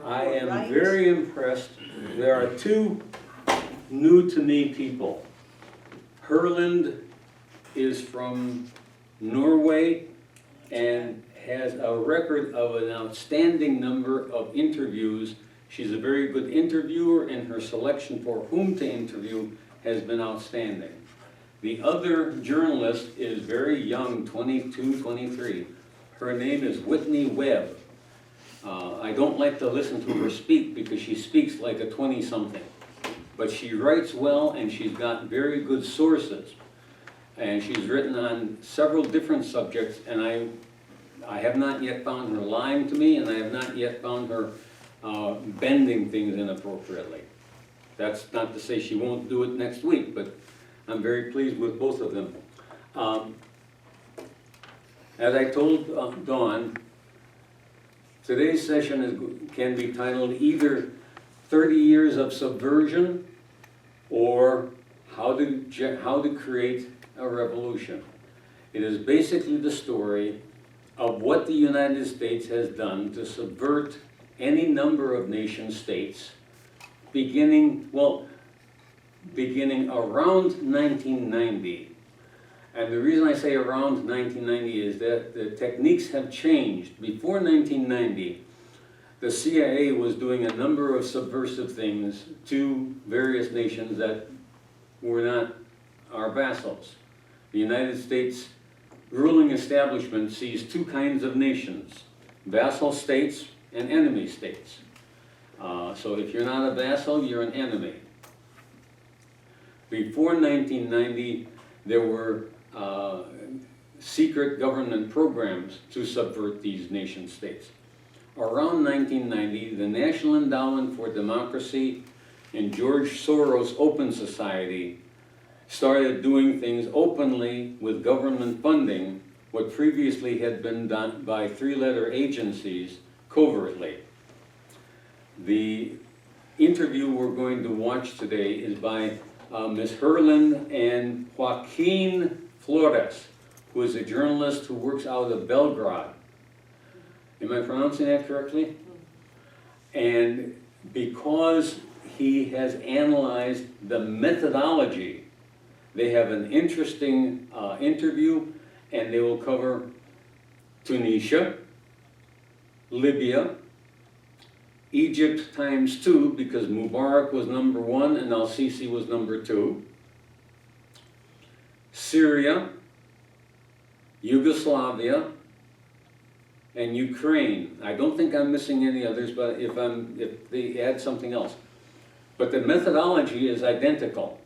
I am very impressed. There are two new to me people. Herland is from Norway and has a record of an outstanding number of interviews. She's a very good interviewer, and her selection for whom to interview has been outstanding. The other journalist is very young, 22, 23. Her name is Whitney Webb. I don't like to listen to her speak because she speaks like a 20-something. But she writes well, and she's got very good sources. And she's written on several different subjects, and I have not yet found her lying to me, and I have not yet found her bending things inappropriately. That's not to say she won't do it next week, but I'm very pleased with both of them. As I told Dawn, today's session can be titled either 30 Years of Subversion or How to Create a Revolution. It is basically the story of what the United States has done to subvert any number of nation states beginning around 1990. And the reason I say around 1990 is that the techniques have changed. Before 1990, the CIA was doing a number of subversive things to various nations that were not our vassals. The United States ruling establishment sees two kinds of nations: vassal states and enemy states. So if you're not a vassal, you're an enemy. Before 1990, there were secret government programs to subvert these nation states. Around 1990, the National Endowment for Democracy and George Soros Open Society started doing things openly with government funding, what previously had been done by three-letter agencies covertly. The interview we're going to watch today is by Ms. Herland and Joaquin Flores, who is a journalist who works out of Belgrade. Am I pronouncing that correctly? And because he has analyzed the methodology, they have an interesting interview, and they will cover Tunisia, Libya, Egypt ×2, because Mubarak was number 1 and al-Sisi was number 2, Syria, Yugoslavia, and Ukraine. I don't think I'm missing any others, but if they add something else. But the methodology is identical.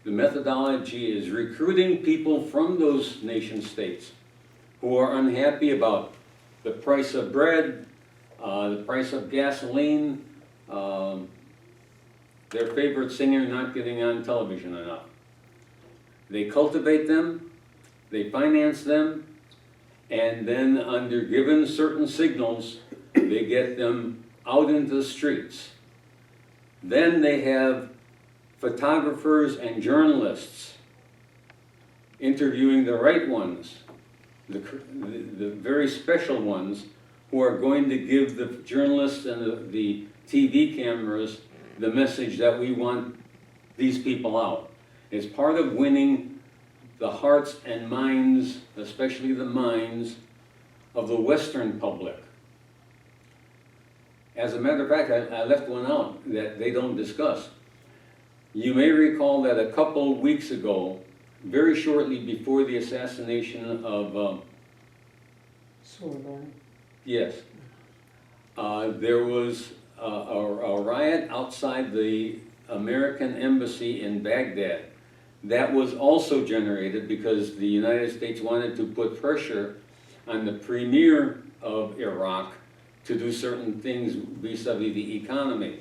The methodology is recruiting people from those nation states who are unhappy about the price of bread, the price of gasoline, their favorite singer not getting on television enough. They cultivate them, they finance them, and then under given certain signals, they get them out into the streets. Then they have photographers and journalists interviewing the right ones, the very special ones, who are going to give the journalists and the TV cameras the message that we want these people out. It's part of winning the hearts and minds, especially the minds, of the Western public. As a matter of fact, I left one out that they don't discuss. You may recall that a couple weeks ago, very shortly before the assassination of Soros. Yes. There was a riot outside the American embassy in Baghdad. That was also generated because the United States wanted to put pressure on the premier of Iraq to do certain things vis-a-vis the economy.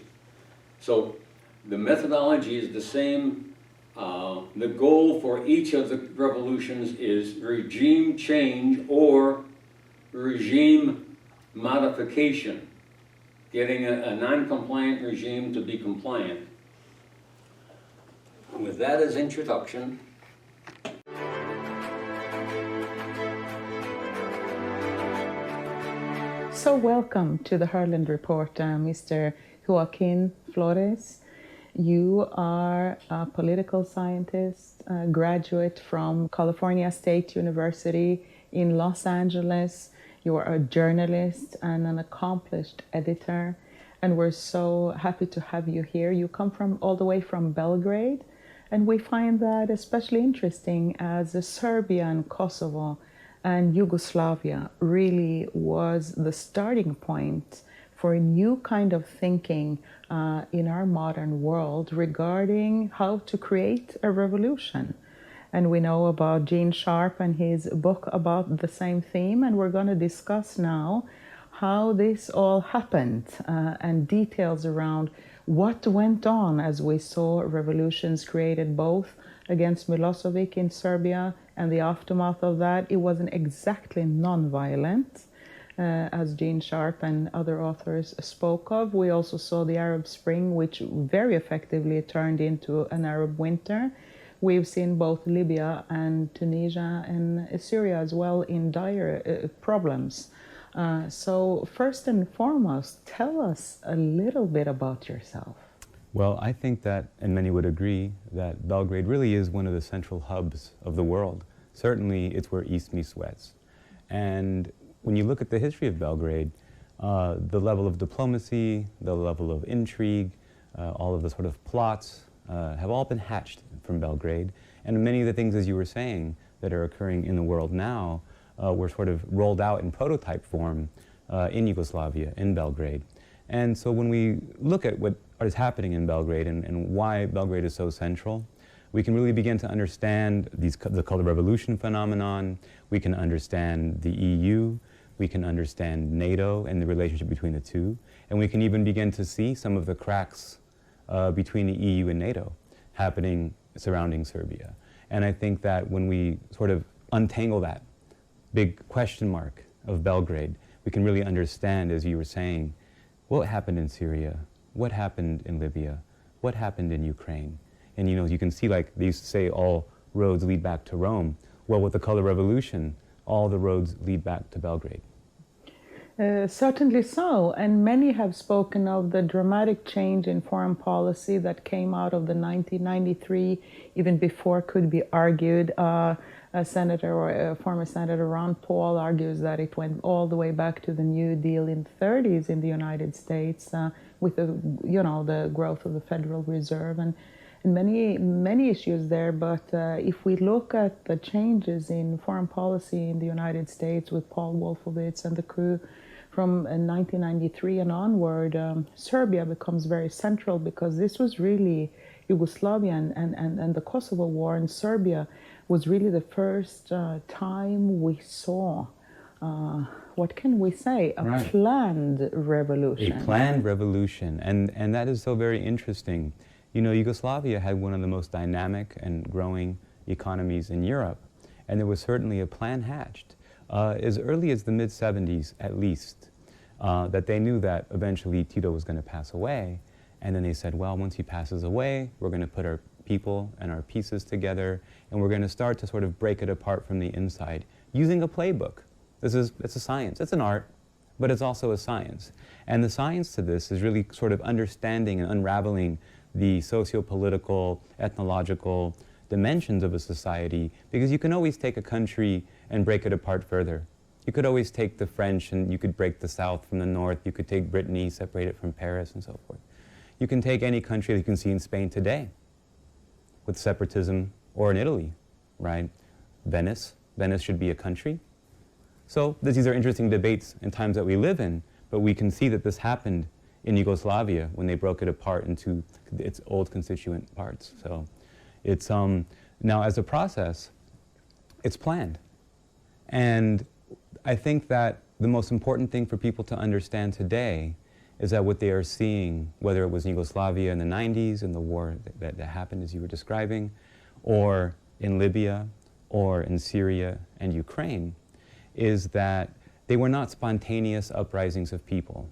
So the methodology is the same. The goal for each of the revolutions is regime change or regime modification, getting a non-compliant regime to be compliant. with that as introduction, so welcome to the Herland Report, Mr. Joaquin Flores. You are a political scientist, a graduate from California State University in Los Angeles. You are a journalist and an accomplished editor, and we're so happy to have you here. You come from all the way from Belgrade, and we find that especially interesting as Serbia and Kosovo and Yugoslavia really was the starting point for a new kind of thinking in our modern world regarding how to create a revolution. And we know about Gene Sharp and his book about the same theme, and we're going to discuss now how this all happened and details around what went on as we saw revolutions created both against Milosevic in Serbia and the aftermath of that. It wasn't exactly non-violent, as Gene Sharp and other authors spoke of. We also saw the Arab Spring, which very effectively turned into an Arab winter. We've seen both Libya and Tunisia and Syria as well in dire problems. So first and foremost, tell us a little bit about yourself. Well, I think that, and many would agree, that Belgrade really is one of the central hubs of the world. Certainly, it's where East meets West. And when you look at the history of Belgrade, the level of diplomacy, the level of intrigue, all of the sort of plots have all been hatched from Belgrade. And many of the things, as you were saying, that are occurring in the world now were sort of rolled out in prototype form in Yugoslavia, in Belgrade. And so when we look at what is happening in Belgrade and why Belgrade is so central, we can really begin to understand the color revolution phenomenon. We can understand the EU. We can understand NATO and the relationship between the two. And we can even begin to see some of the cracks between the EU and NATO happening surrounding Serbia. And I think that when we sort of untangle that big question mark of Belgrade, we can really understand, as you were saying, what happened in Syria, what happened in Libya, what happened in Ukraine. And you know, you can see, like they used to say, all roads lead back to Rome. Well, with the color revolution, all the roads lead back to Belgrade. Certainly so, and many have spoken of the dramatic change in foreign policy that came out of the 1993, even before could be argued. A senator or a former senator, Ron Paul, argues that it went all the way back to the New Deal in the 30s in the United States with the growth of the Federal Reserve and many issues there. But if we look at the changes in foreign policy in the United States with Paul Wolfowitz and the crew from 1993 and onward, Serbia becomes very central because this was really Yugoslavia and the Kosovo War in Serbia was really the first time we saw, what can we say, a Right. planned revolution. A planned revolution, and that is so very interesting. You know, Yugoslavia had one of the most dynamic and growing economies in Europe, and there was certainly a plan hatched as early as the mid-70s at least, that they knew that eventually Tito was going to pass away, and then they said, well, once he passes away, we're going to put our people and our pieces together, and we're going to start to sort of break it apart from the inside using a playbook. It's a science, it's an art, but it's also a science. And the science to this is really sort of understanding and unraveling the socio-political, ethnological dimensions of a society, because you can always take a country and break it apart further. You could always take the French and you could break the South from the North. You could take Brittany, separate it from Paris and so forth. You can take any country that you can see in Spain today with separatism, or in Italy, right? Venice should be a country. So these are interesting debates in times that we live in, but we can see that this happened in Yugoslavia when they broke it apart into its old constituent parts. So it's, now as a process, it's planned. And I think that the most important thing for people to understand today is that what they are seeing, whether it was in Yugoslavia in the 90s and the war that happened as you were describing, or in Libya, or in Syria and Ukraine, is that they were not spontaneous uprisings of people.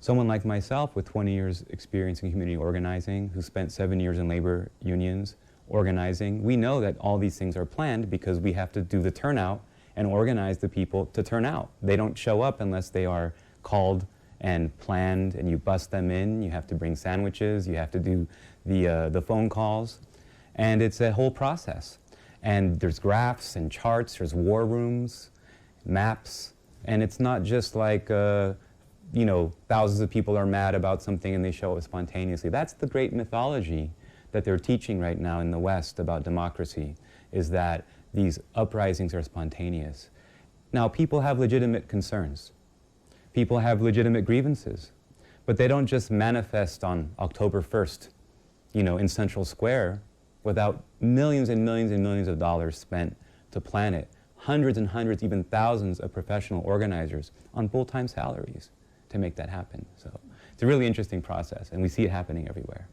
Someone like myself with 20 years experience in community organizing, who spent 7 years in labor unions organizing, we know that all these things are planned because we have to do the turnout and organize the people to turn out. They don't show up unless they are called and planned, and you bust them in. You have to bring sandwiches, you have to do the phone calls, and it's a whole process. And there's graphs and charts, there's war rooms, maps, and it's not just like you know, thousands of people are mad about something and they show up spontaneously. That's the great mythology that they're teaching right now in the West about democracy, is that these uprisings are spontaneous. Now, people have legitimate concerns. People have legitimate grievances, but they don't just manifest on October 1st, you know, in Central Square without millions and millions and millions of dollars spent to plan it. Hundreds and hundreds, even thousands of professional organizers on full-time salaries to make that happen. So it's a really interesting process, and we see it happening everywhere.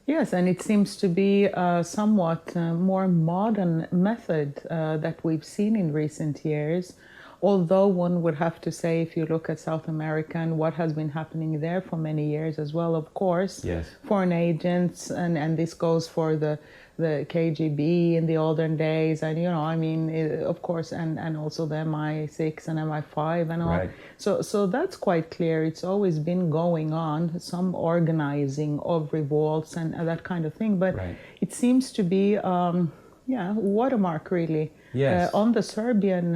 Yes, and it seems to be a somewhat more modern method that we've seen in recent years. Although one would have to say, if you look at South America and what has been happening there for many years as well, of course, yes, foreign agents, and this goes for the KGB in the olden days, and you know, I mean, of course, and also the MI6 and MI5 and all. Right. So that's quite clear. It's always been going on, some organizing of revolts and that kind of thing. But right, it seems to be, watermark really. Yes. On the Serbian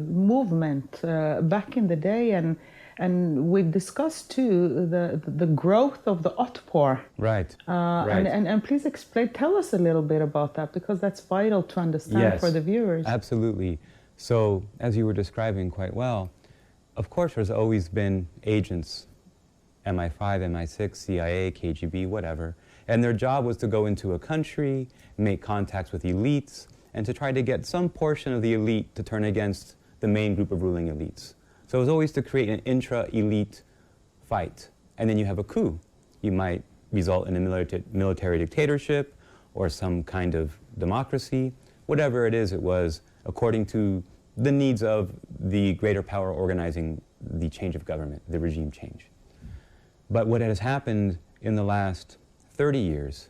movement back in the day, and we've discussed too the growth of the Otpor. Right. Right. And please tell us a little bit about that, because that's vital to understand Yes, for the viewers. Absolutely. So, as you were describing quite well, of course there's always been agents, MI5, MI6, CIA, KGB, whatever, and their job was to go into a country, make contacts with elites, and to try to get some portion of the elite to turn against the main group of ruling elites. So it was always to create an intra-elite fight. And then you have a coup. You might result in a military dictatorship or some kind of democracy. Whatever it is, it was according to the needs of the greater power organizing the change of government, the regime change. But what has happened in the last 30 years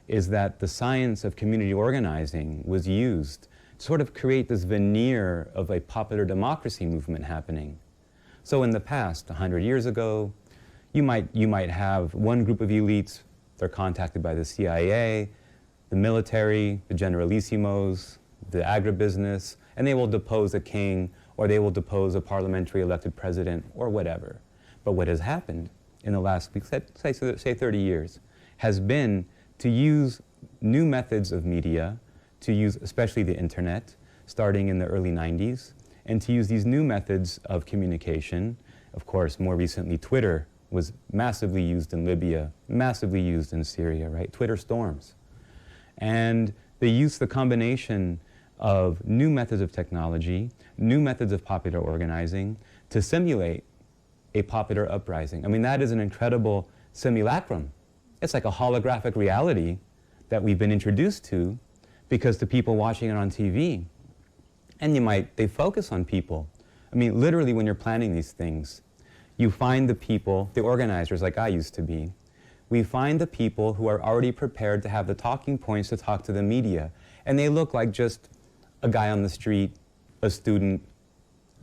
is that the science of community organizing was used to sort of create this veneer of a popular democracy movement happening. So in the past, 100 years ago, you might have one group of elites, they're contacted by the CIA, the military, the generalissimos, the agribusiness, and they will depose a king, or they will depose a parliamentary elected president, or whatever. But what has happened in the last, say 30 years, has been to use new methods of media, to use especially the internet, starting in the early 90s, and to use these new methods of communication. Of course, more recently, Twitter was massively used in Libya, massively used in Syria, right? Twitter storms. And they used the combination of new methods of technology, new methods of popular organizing to simulate a popular uprising. I mean, that is an incredible simulacrum. It's like a holographic reality that we've been introduced to because the people watching it on TV. And they focus on people. I mean, literally when you're planning these things, you find the people, the organizers like I used to be, we find the people who are already prepared to have the talking points to talk to the media. And they look like just a guy on the street, a student,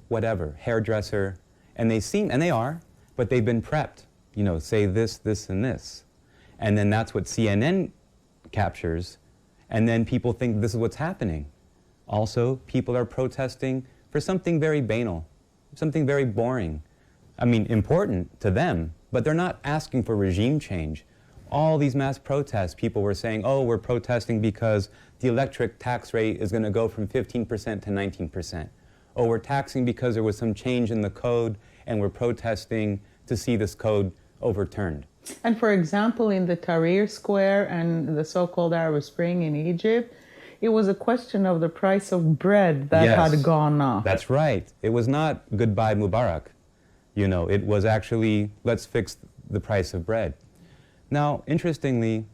whatever, hairdresser, and they are, but they've been prepped, you know, say this, this, and this. And then that's what CNN captures, and then people think this is what's happening. Also, people are protesting for something very banal, something very boring. I mean, important to them, but they're not asking for regime change. All these mass protests, people were saying, oh, we're protesting because the electric tax rate is going to go from 15% to 19%. Oh, we're taxing because there was some change in the code, and we're protesting to see this code overturned. And for example, in the Tahrir Square and the so-called Arab Spring in Egypt, it was a question of the price of bread that had gone up. That's right. It was not goodbye Mubarak. You know, it was actually, let's fix the price of bread. Now, interestingly,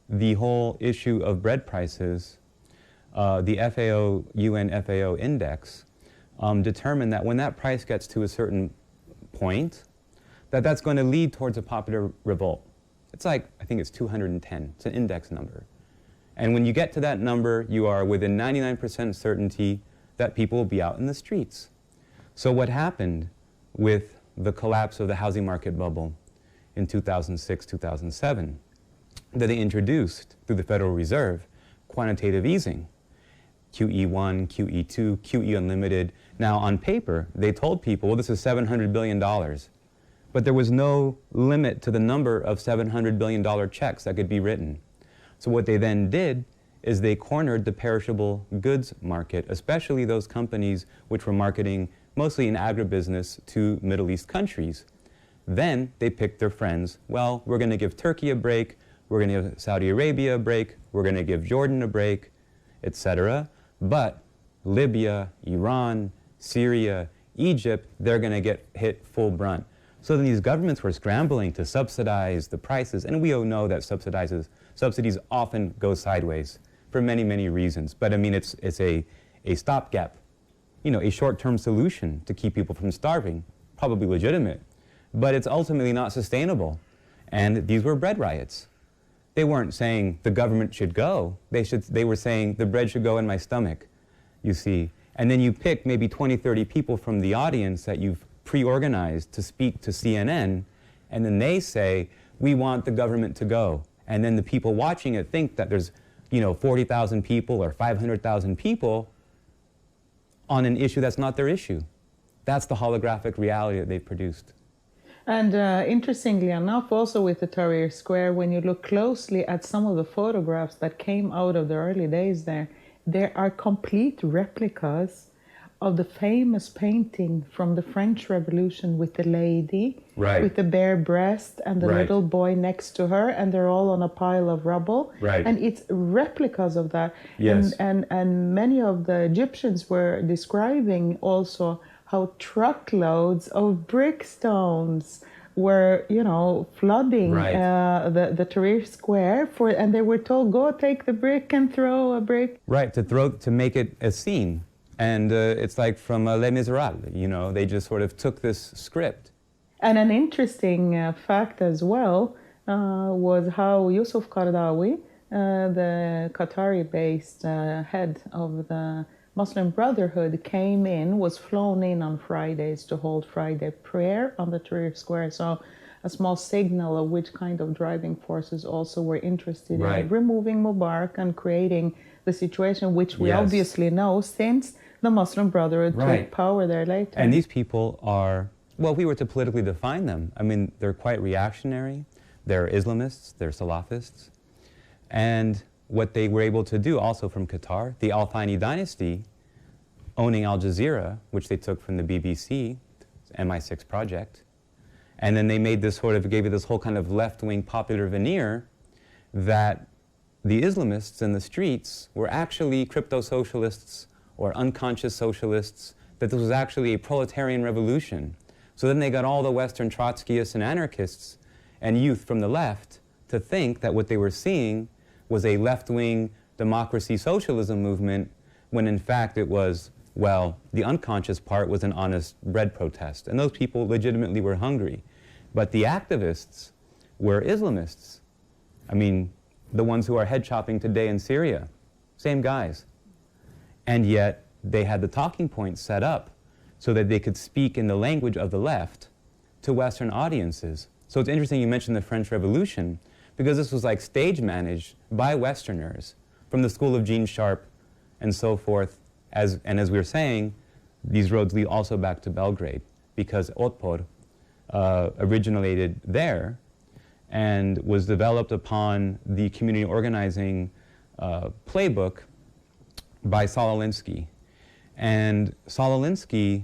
the whole issue of bread prices, the FAO, UN FAO index, determined that when that price gets to a certain point, that's going to lead towards a popular revolt. It's like, I think it's 210. It's an index number. And when you get to that number, you are within 99% certainty that people will be out in the streets. So what happened with the collapse of the housing market bubble in 2006, 2007, that they introduced through the Federal Reserve quantitative easing, QE1, QE2, QE Unlimited. Now, on paper, they told people, well, this is $700 billion. But there was no limit to the number of $700 billion checks that could be written. So what they then did is they cornered the perishable goods market, especially those companies which were marketing mostly in agribusiness to Middle East countries. Then they picked their friends. Well, we're going to give Turkey a break, we're going to give Saudi Arabia a break, we're going to give Jordan a break, etc. But Libya, Iran, Syria, Egypt, they're going to get hit full brunt. So then these governments were scrambling to subsidize the prices, and we all know that subsidies often go sideways for many, many reasons. But I mean, it's a stopgap, you know, a short-term solution to keep people from starving, probably legitimate, but it's ultimately not sustainable. And these were bread riots. They weren't saying the government should go. They were saying the bread should go in my stomach, you see. And then you pick maybe 20, 30 people from the audience that you've pre-organized to speak to CNN, and then they say, we want the government to go. And then the people watching it think that there's, you know, 40,000 people or 500,000 people on an issue that's not their issue. That's the holographic reality that they've produced. And interestingly enough, also with the Tahrir Square, when you look closely at some of the photographs that came out of the early days there are complete replicas of the famous painting from the French Revolution with the lady, right, with the bare breast and the right, little boy next to her, and they're all on a pile of rubble. Right. And it's replicas of that. Yes. And many of the Egyptians were describing also how truckloads of brick stones were, you know, flooding right, the Tahrir Square and they were told, go take the brick and throw a brick. Right, to make it a scene. And it's like from Les Miserables, you know, they just sort of took this script. And an interesting fact as well was how Yusuf Qaradawi, the Qatari-based head of the Muslim Brotherhood, was flown in on Fridays to hold Friday prayer on the Tahrir Square. So a small signal of which kind of driving forces also were interested right, in removing Mubarak and creating the situation, which we yes, obviously know since the Muslim Brotherhood right, took power there later. And these people are, well, if we were to politically define them, I mean, they're quite reactionary. They're Islamists, they're Salafists. And what they were able to do also from Qatar, the Al Thani dynasty owning Al Jazeera, which they took from the BBC, MI6 project, and then they made this sort of, gave it this whole kind of left-wing popular veneer that the Islamists in the streets were actually crypto-socialists or unconscious socialists, that this was actually a proletarian revolution. So then they got all the Western Trotskyists and anarchists and youth from the left to think that what they were seeing was a left-wing democracy socialism movement, when in fact it was, well, the unconscious part was an honest bread protest. And those people legitimately were hungry. But the activists were Islamists. I mean, the ones who are head chopping today in Syria, same guys. And yet they had the talking points set up so that they could speak in the language of the left to Western audiences. So it's interesting you mentioned the French Revolution, because this was like stage managed by Westerners from the school of Gene Sharp and so forth. And as we were saying, these roads lead also back to Belgrade, because Otpor originated there and was developed upon the community organizing playbook by Saul Alinsky. And Saul Alinsky,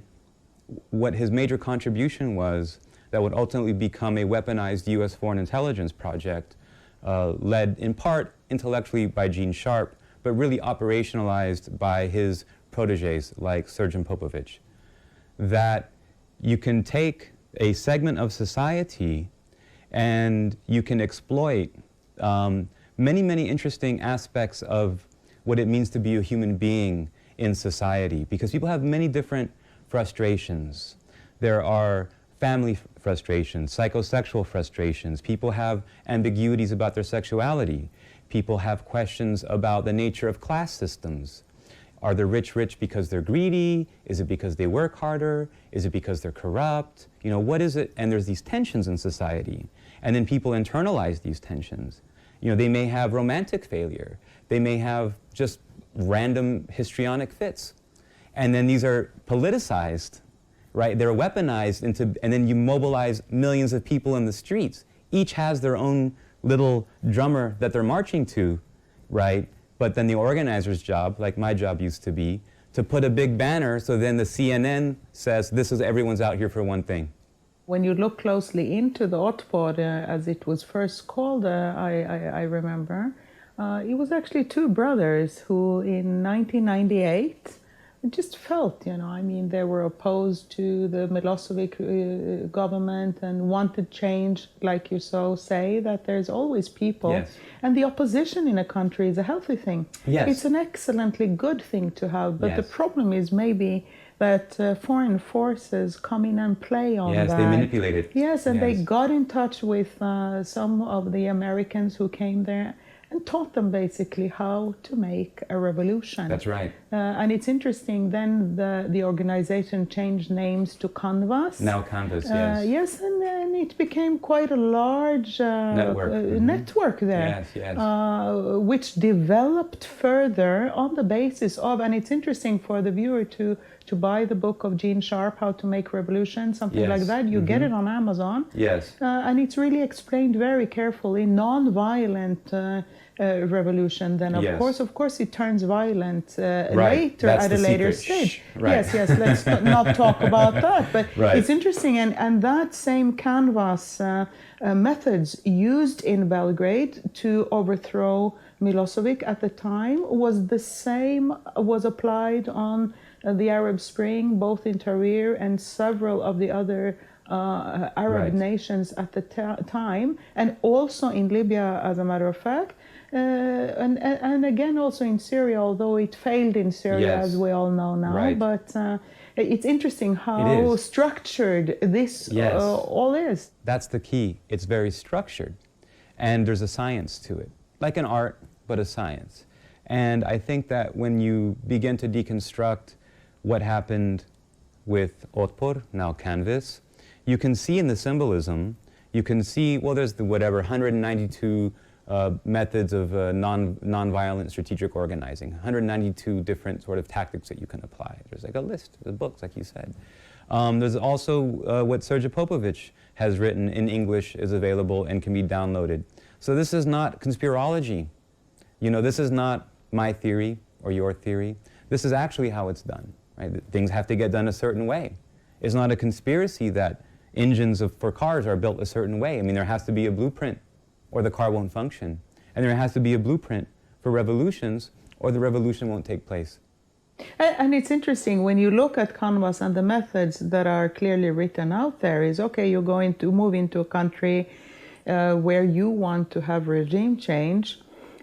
what his major contribution was that would ultimately become a weaponized U.S. foreign intelligence project, led in part intellectually by Gene Sharp, but really operationalized by his proteges like Sergeant Popovich, that you can take a segment of society and you can exploit many, many interesting aspects of what it means to be a human being in society, because people have many different frustrations. There are family frustrations, psychosexual frustrations. People have ambiguities about their sexuality. People have questions about the nature of class systems. Are the rich rich because they're greedy? Is it because they work harder? Is it because they're corrupt? You know, what is it? And there's these tensions in society. And then people internalize these tensions. You know, they may have romantic failure. They may have just random histrionic fits. And then these are politicized, right? They're weaponized into, and then you mobilize millions of people in the streets. Each has their own little drummer that they're marching to, right? But then the organizer's job, like my job used to be, to put a big banner so then the CNN says, this is everyone's out here for one thing. When you look closely into the Otpor, as it was first called, I remember, it was actually two brothers who in 1998 just felt, you know, I mean, they were opposed to the Milosevic government and wanted change, like you so say, that there's always people. Yes. And the opposition in a country is a healthy thing. Yes. It's an excellently good thing to have, but Yes. the problem is maybe that foreign forces come in and play on that. Yes, they manipulate it. Yes, and they Yes. got in touch with some of the Americans who came there and taught them basically how to make a revolution. That's right. And it's interesting, then the organization changed names to Canvas. Now Canvas, yes. Yes, and then it became quite a large network there. Yes, yes. Which developed further on the basis of, and it's interesting for the viewer to buy the book of Gene Sharp, How to Make Revolution, something Yes. like that. You get it on Amazon. Yes. And it's really explained very carefully, non-violent revolution. Then of Yes. course it turns violent Right. later That's at the a later secret. stage. Shh. Right. Yes, let's not talk about that. But Right. it's interesting, and that same canvas methods used in Belgrade to overthrow Milosevic at the time was applied on the Arab Spring, both in Tahrir and several of the other Arab Right. nations at the time, and also in Libya, as a matter of fact, and again also in Syria, although it failed in Syria, Yes. as we all know now. Right. But it's interesting how It is. structured this Yes. all is. That's the key. It's very structured. And there's a science to it. Like an art, but a science. And I think that when you begin to deconstruct what happened with Otpor, now Canvas, you can see in the symbolism, you can see, well, there's the 192 methods of non-violent strategic organizing, 192 different sort of tactics that you can apply. There's like a list of books, like you said. There's also what Sergej Popovic has written in English is available and can be downloaded. So this is not conspirology. You know, this is not my theory or your theory. This is actually how it's done. Right? Things have to get done a certain way. It's not a conspiracy that engines for cars are built a certain way. I mean, there has to be a blueprint or the car won't function. And there has to be a blueprint for revolutions or the revolution won't take place. And it's interesting, when you look at Canvas and the methods that are clearly written out there is, okay, you're going to move into a country where you want to have regime change.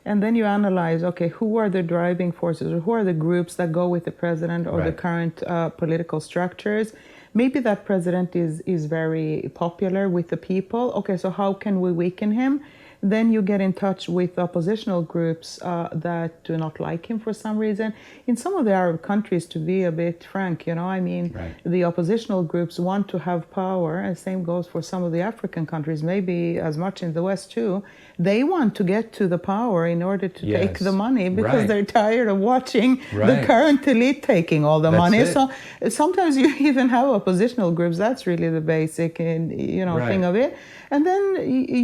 And then you analyze, okay, who are the driving forces, or who are the groups that go with the president or the Right. current political structures? Maybe that president is very popular with the people. Okay, so how can we weaken him? Then you get in touch with oppositional groups that do not like him for some reason. In some of the Arab countries, to be a bit frank, you know, I mean, Right. the oppositional groups want to have power, and same goes for some of the African countries, maybe as much in the West too. They want to get to the power in order to Yes. take the money because Right. they're tired of watching the Right. current elite taking all the That's money. it. So sometimes you even have oppositional groups. That's really the basic, Right. thing of it. And then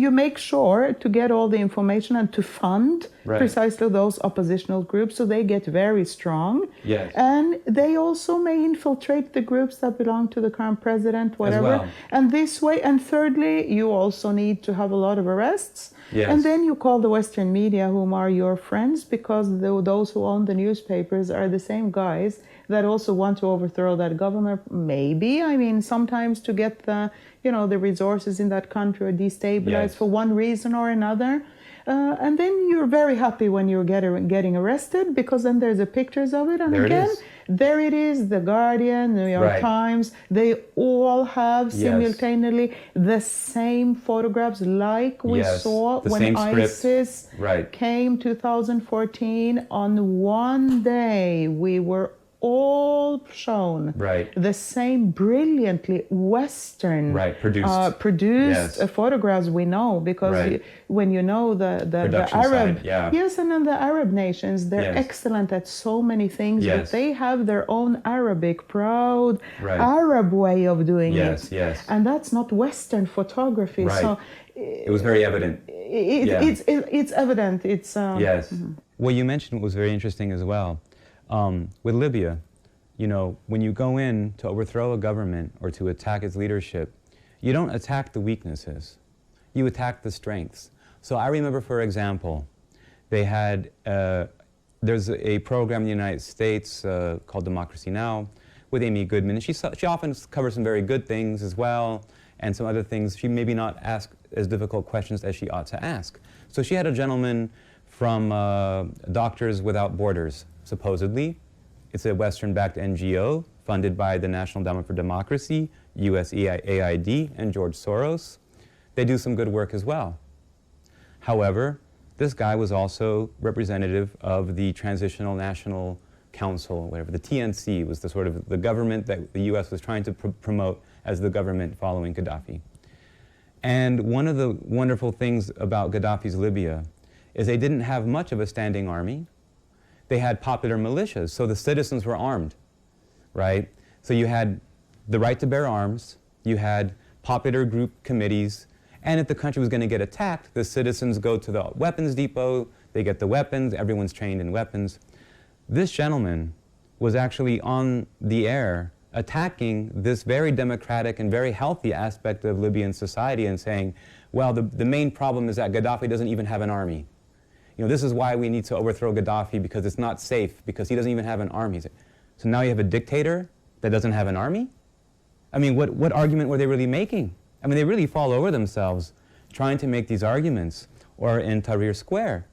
you make sure to get all the information and to fund Right. precisely those oppositional groups so they get very strong. Yes. And they also may infiltrate the groups that belong to the current president, whatever. well. And this way, and thirdly, you also need to have a lot of arrests. Yes. And then you call the Western media, whom are your friends, because those who own the newspapers are the same guys that also want to overthrow that government. Maybe, I mean, sometimes to get the resources in that country destabilized Yes. for one reason or another. And then you're very happy when you're getting arrested, because then there's the pictures of it. And There it again, is. There it is, The Guardian, New York Right. Times, they all have Yes. simultaneously the same photographs like we Yes, saw the when same script. ISIS Right. came 2014. On one day, we were all shown Right. the same brilliantly Western Right, produced. Yes. photographs we know, because Right. when you know the Production Arab, side, yeah. yes, and then the Arab nations, they're Yes. excellent at so many things, Yes. but they have their own Arabic, proud Right. Arab way of doing Yes, it. yes. And that's not Western photography. Right. So It was very evident. Yeah. it's evident. It's Yes. What you mentioned was very interesting as well. With Libya, you know, when you go in to overthrow a government or to attack its leadership, you don't attack the weaknesses, you attack the strengths. So I remember, for example, they had, there's a program in the United States called Democracy Now! With Amy Goodman, and she often covers some very good things as well, and some other things she maybe not ask as difficult questions as she ought to ask. So she had a gentleman from Doctors Without Borders, supposedly. It's a Western-backed NGO funded by the National Endowment for Democracy, USAID, and George Soros. They do some good work as well. However, this guy was also representative of the Transitional National Council, whatever, the TNC was the sort of the government that the US was trying to promote as the government following Gaddafi. And one of the wonderful things about Gaddafi's Libya is they didn't have much of a standing army. They had popular militias, so the citizens were armed, right? So you had the right to bear arms, you had popular group committees, and if the country was going to get attacked, the citizens go to the weapons depot, they get the weapons, everyone's trained in weapons. This gentleman was actually on the air attacking this very democratic and very healthy aspect of Libyan society and saying, well, the main problem is that Gaddafi doesn't even have an army. You know, this is why we need to overthrow Gaddafi, because it's not safe, because he doesn't even have an army. So now you have a dictator that doesn't have an army? I mean, what argument were they really making? I mean, they really fall over themselves trying to make these arguments. Or in Tahrir Square,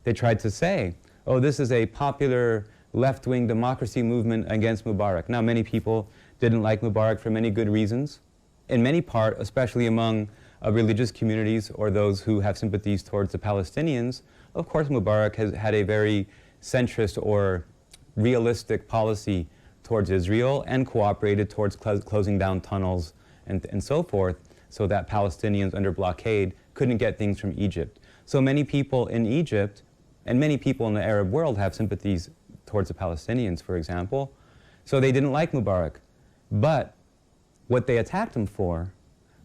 they tried to say, oh, this is a popular left-wing democracy movement against Mubarak. Now, many people didn't like Mubarak for many good reasons. In many part, especially among religious communities or those who have sympathies towards the Palestinians, of course Mubarak has had a very centrist or realistic policy towards Israel and cooperated towards closing down tunnels and so forth, so that Palestinians under blockade couldn't get things from Egypt. So many people in Egypt and many people in the Arab world have sympathies towards the Palestinians, for example. So they didn't like Mubarak. But what they attacked him for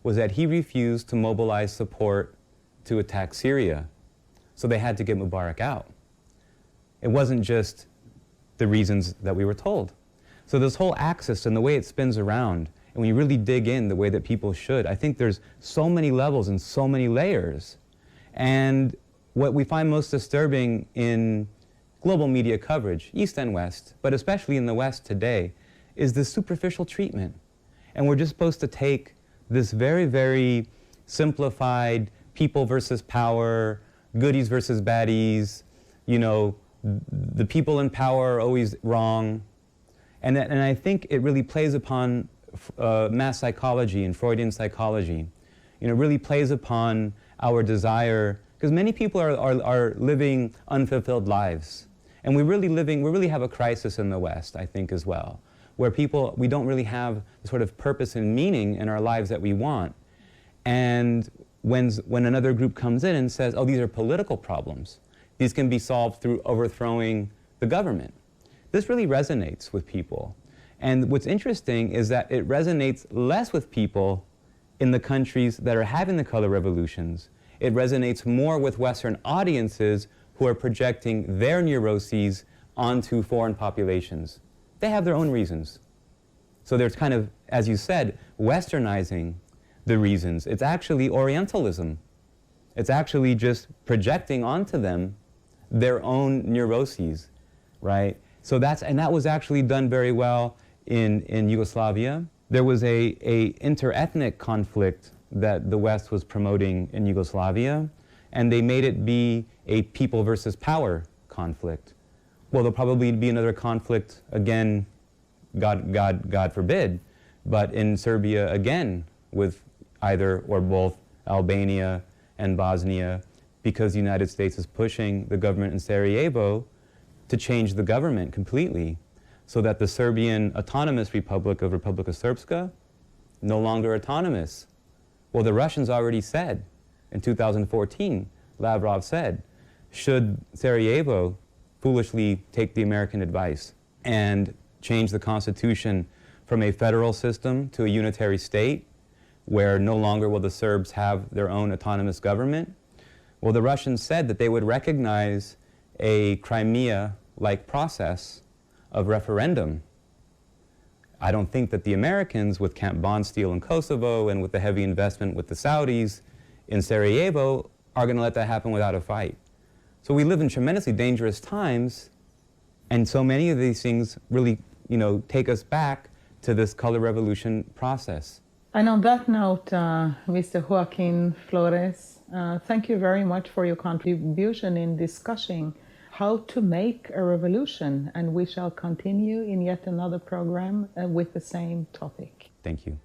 was that he refused to mobilize support to attack Syria. So they had to get Mubarak out. It wasn't just the reasons that we were told. So this whole axis and the way it spins around, and when you really dig in the way that people should, I think there's so many levels and so many layers. And what we find most disturbing in global media coverage, East and West, but especially in the West today, is the superficial treatment. And we're just supposed to take this very, very simplified people versus power, goodies versus baddies, you know, the people in power are always wrong. And I think it really plays upon mass psychology and Freudian psychology. You know, really plays upon our desire, because many people are living unfulfilled lives. And we really have a crisis in the West, I think, as well, where we don't really have the sort of purpose and meaning in our lives that we want. And when another group comes in and says, oh, these are political problems, these can be solved through overthrowing the government, this really resonates with people. And what's interesting is that it resonates less with people in the countries that are having the color revolutions. It resonates more with Western audiences who are projecting their neuroses onto foreign populations. They have their own reasons. So there's kind of, as you said, westernizing the reasons. It's actually Orientalism. It's actually just projecting onto them their own neuroses, right? So that was actually done very well in Yugoslavia. There was a inter-ethnic conflict that the West was promoting in Yugoslavia, and they made it be a people versus power conflict, well, there'll probably be another conflict again, God forbid, but in Serbia again with either or both Albania and Bosnia, because the United States is pushing the government in Sarajevo to change the government completely, so that the Serbian Autonomous Republic of Republika Srpska no longer autonomous. Well, the Russians already said in 2014, Lavrov said, should Sarajevo foolishly take the American advice and change the constitution from a federal system to a unitary state, where no longer will the Serbs have their own autonomous government? Well, the Russians said that they would recognize a Crimea-like process of referendum. I don't think that the Americans, with Camp Bondsteel in Kosovo and with the heavy investment with the Saudis in Sarajevo, are going to let that happen without a fight. So we live in tremendously dangerous times, and so many of these things really, take us back to this color revolution process. And on that note, Mr. Joaquin Flores, thank you very much for your contribution in discussing how to make a revolution, and we shall continue in yet another program with the same topic. Thank you.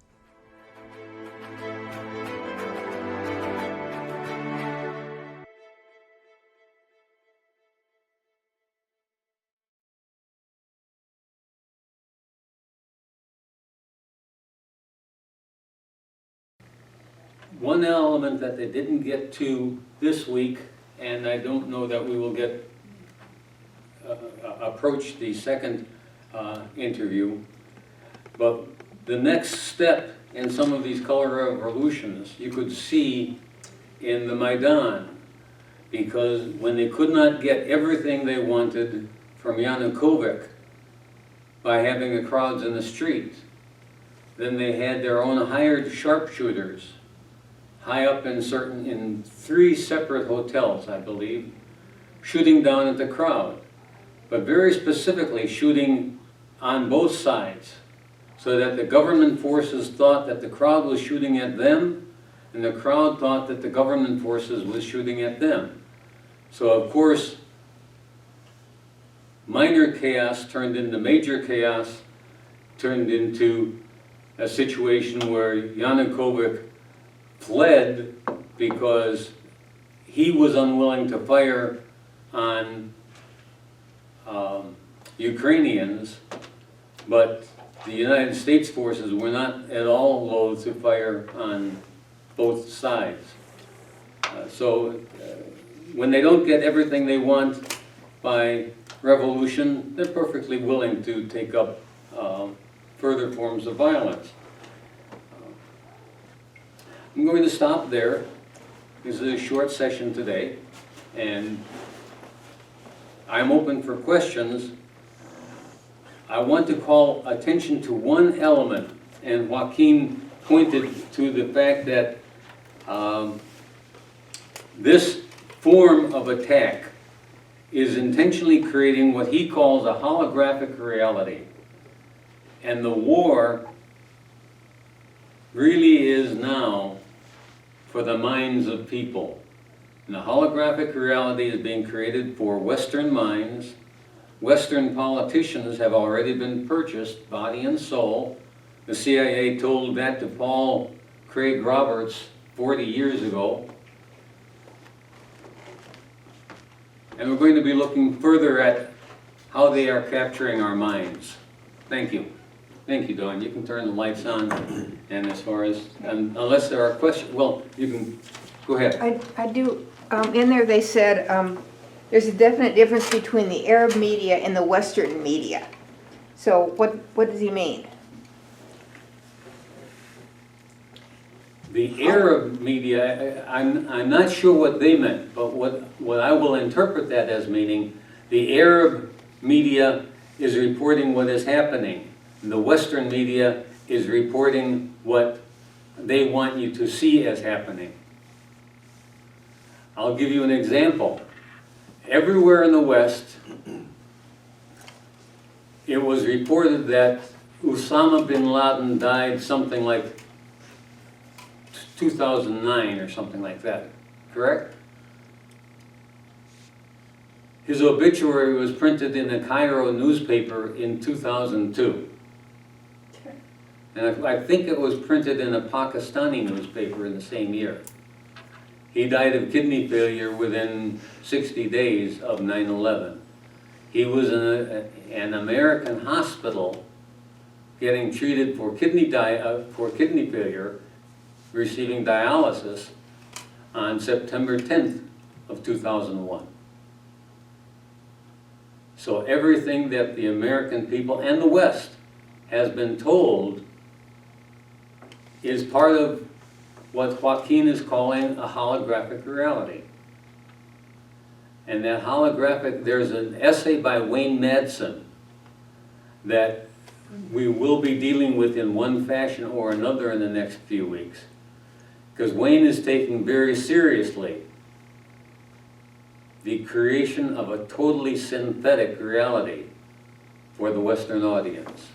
One element that they didn't get to this week, and I don't know that we will get approach the second interview, but the next step in some of these color revolutions you could see in the Maidan, because when they could not get everything they wanted from Yanukovych by having the crowds in the street, then they had their own hired sharpshooters high up in 3 separate hotels, I believe, shooting down at the crowd, but very specifically shooting on both sides, so that the government forces thought that the crowd was shooting at them, and the crowd thought that the government forces was shooting at them. So of course, minor chaos turned into major chaos, turned into a situation where Yanukovych fled because he was unwilling to fire on Ukrainians, but the United States forces were not at all loath to fire on both sides. When they don't get everything they want by revolution, they're perfectly willing to take up further forms of violence. I'm going to stop there. This is a short session today, and I'm open for questions. I want to call attention to one element, and Joaquin pointed to the fact that this form of attack is intentionally creating what he calls a holographic reality. And the war really is now for the minds of people. And the holographic reality is being created for Western minds. Western politicians have already been purchased, body and soul. The CIA told that to Paul Craig Roberts 40 years ago. And we're going to be looking further at how they are capturing our minds. Thank you. Thank you, Dawn. You can turn the lights on. And as far as, unless there are questions, well, you can go ahead. I do. In there they said there's a definite difference between the Arab media and the Western media. So what does he mean? The Arab media, I'm not sure what they meant, but what I will interpret that as meaning, the Arab media is reporting what is happening. The Western media is reporting what they want you to see as happening. I'll give you an example. Everywhere in the West, it was reported that Osama bin Laden died something like 2009 or something like that, correct? His obituary was printed in a Cairo newspaper in 2002. And I think it was printed in a Pakistani newspaper in the same year. He died of kidney failure within 60 days of 9/11. He was in an American hospital getting treated for kidney failure, receiving dialysis on September 10th of 2001. So everything that the American people and the West has been told is part of what Joaquin is calling a holographic reality. And that holographic, there's an essay by Wayne Madsen that we will be dealing with in one fashion or another in the next few weeks. Because Wayne is taking very seriously the creation of a totally synthetic reality for the Western audience.